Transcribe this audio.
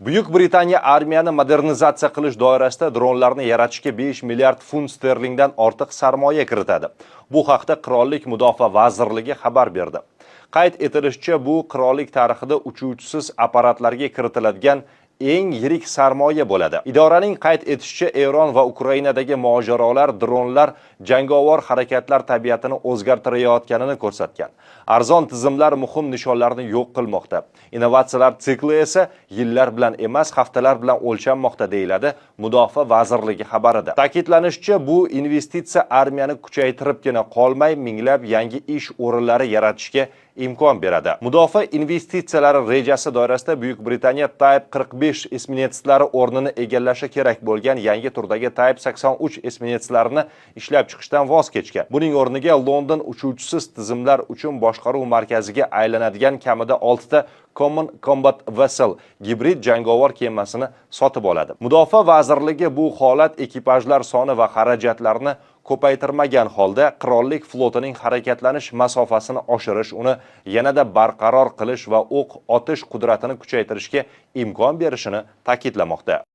Buyuk Britaniya armiyani modernizatsiya qilish doirasida dronlarni yaratishga 5 milliard funt sterlingdan ortiq sarmoya kiritadi. Bu haqda Qirollik Mudofaa vazirligi xabar berdi. Qayd etilishicha, bu qirollik tarixida uchuvchisiz apparatlarga kiritiladigan eng yirik sarmoya bo'ladi. Idoraning qayd etishicha, Eron va Ukrainadagi mojarolar dronlar jangovar harakatlar tabiatini o'zgartirayotganini ko'rsatgan. Arzon tizimlar muhim nishonlarni yo'q qilmoqda. Innovatsiyalar sikli esa yillar bilan emas, haftalar bilan o'lchanmoqda, deyiladi Mudofaa vazirligi xabarida. Ta'kidlanishicha, bu investitsiya armiyani kuchaytiribgina qolmay, minglab yangi ish o'rinlari yaratishga imkon beradi. Mudofaa investitsiyalari rejasi doirasida Buyuk Britaniya Type 45 esminetslari o'rnini egallashi kerak bo'lgan yangi turdagi Type 83 esminetslarini ishlab chiqishdan voz kechgan. Buning o'rniga London uchuvchisiz tizimlar uchun boshqaruv markaziga aylanadigan kamida 6 ta Common Combat Vessel gibrid jangovar kemasini sotib oladi. Mudofaa vazirligi bu holat ekipajlar soni va xarajatlarni ko'paytirmagan holda qirollik flotining harakatlanish masofasini oshirish, uni yanada barqaror qilish va o'q otish qudratini kuchaytirishga imkon berishini ta'kidlamoqda.